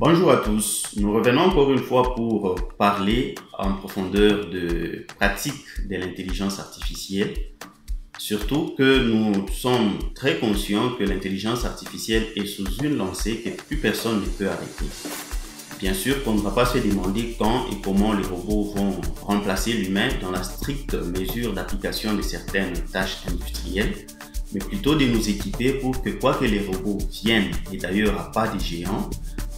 Bonjour à tous, nous revenons encore une fois pour parler en profondeur de pratique de l'intelligence artificielle, surtout que nous sommes très conscients que l'intelligence artificielle est sous une lancée que plus personne ne peut arrêter. Bien sûr qu'on ne va pas se demander quand et comment les robots vont remplacer l'humain dans la stricte mesure d'application de certaines tâches industrielles, mais plutôt de nous équiper pour que quoi que les robots viennent, et d'ailleurs à pas des géants,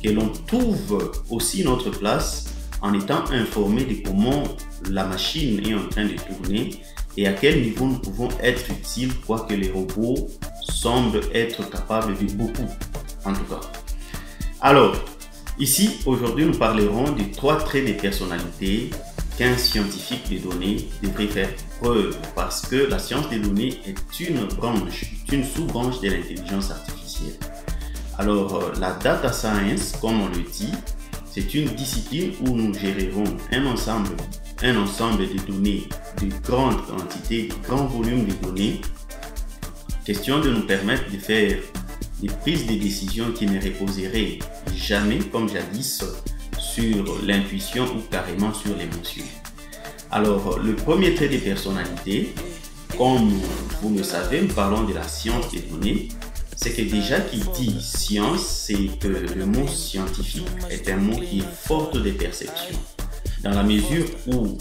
que l'on trouve aussi notre place en étant informé de comment la machine est en train de tourner et à quel niveau nous pouvons être utiles, quoique les robots semblent être capables de beaucoup, en tout cas. Alors, ici, aujourd'hui, nous parlerons des 3 traits de personnalité qu'un scientifique des données devrait faire preuve, parce que la science des données est une sous-branche de l'intelligence artificielle. Alors, la data science, comme on le dit, c'est une discipline où nous gérerons un ensemble de données, de grandes quantités, de grands volumes de données, question de nous permettre de faire des prises de décision qui ne reposeraient jamais, comme jadis, sur l'intuition ou carrément sur l'émotion. Alors, le premier trait de personnalité, comme vous le savez, nous parlons de la science des données. C'est que déjà qui dit science, c'est que le mot scientifique est un mot qui est fort de perception, dans la mesure où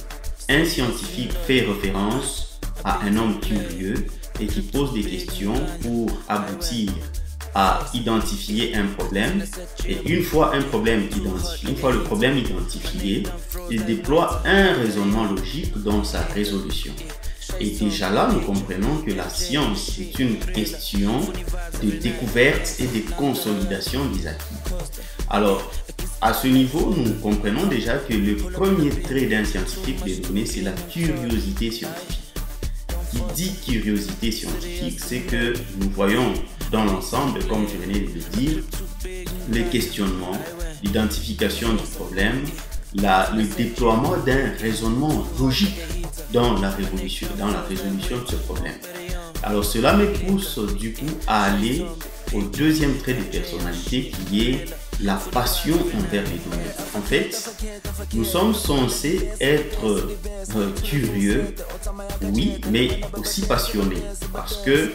un scientifique fait référence à un homme curieux et qui pose des questions pour aboutir à identifier un problème, et une fois le problème identifié, il déploie un raisonnement logique dans sa résolution. Et déjà là, nous comprenons que la science est une question de découverte et de consolidation des acquis. Alors, à ce niveau, nous comprenons déjà que le premier trait d'un scientifique des données, c'est la curiosité scientifique. Qui dit curiosité scientifique, c'est que nous voyons dans l'ensemble, comme je venais de le dire, les questionnements, l'identification du problème, le déploiement d'un raisonnement logique dans la résolution de ce problème. Alors cela me pousse du coup à aller au deuxième trait de personnalité qui est la passion envers les données. En fait, nous sommes censés être curieux, oui, mais aussi passionnés. Parce que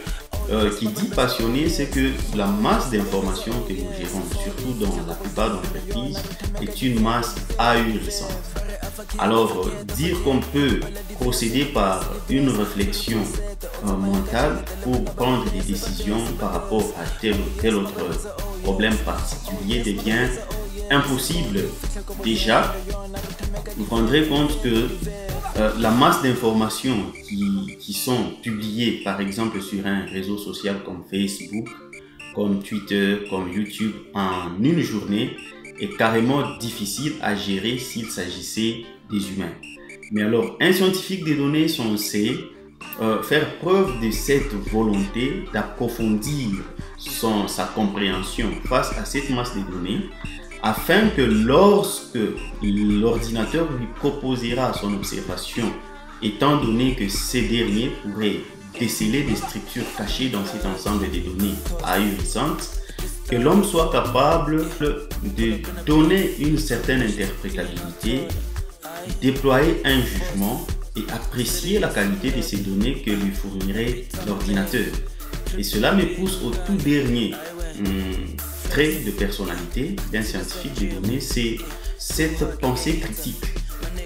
qui dit passionné, c'est que la masse d'informations que nous gérons, surtout dans la plupart d'entreprises, est une masse ahurissante. Alors, dire qu'on peut procéder par une réflexion mentale pour prendre des décisions par rapport à tel ou tel autre problème particulier devient impossible. Déjà, vous vous rendrez compte que la masse d'informations qui sont publiées, par exemple, sur un réseau social comme Facebook, comme Twitter, comme YouTube, en une journée, est carrément difficile à gérer s'il s'agissait des humains. Mais alors, un scientifique des données est censé faire preuve de cette volonté d'approfondir sa compréhension face à cette masse de données, afin que lorsque l'ordinateur lui proposera son observation, étant donné que ces derniers pourraient déceler des structures cachées dans cet ensemble de données ahurissantes, que l'homme soit capable de donner une certaine interprétabilité, déployer un jugement et apprécier la qualité de ces données que lui fournirait l'ordinateur. Et cela me pousse au tout dernier trait de personnalité d'un scientifique de données, c'est cette pensée critique.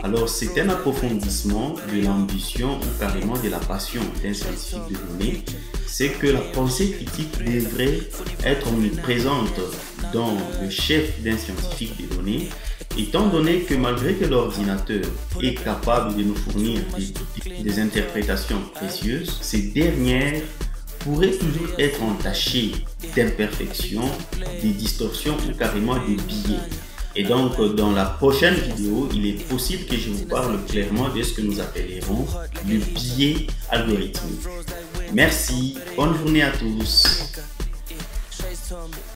Alors c'est un approfondissement de l'ambition ou carrément de la passion d'un scientifique de données, c'est que la pensée critique devrait être omniprésente dans le chef d'un scientifique de données, étant donné que malgré que l'ordinateur est capable de nous fournir des interprétations précieuses, ces dernières pourraient toujours être entachées d'imperfections, de distorsions ou carrément de biais. Et donc, dans la prochaine vidéo, il est possible que je vous parle clairement de ce que nous appellerons le biais algorithmique. Merci, bonne journée à tous.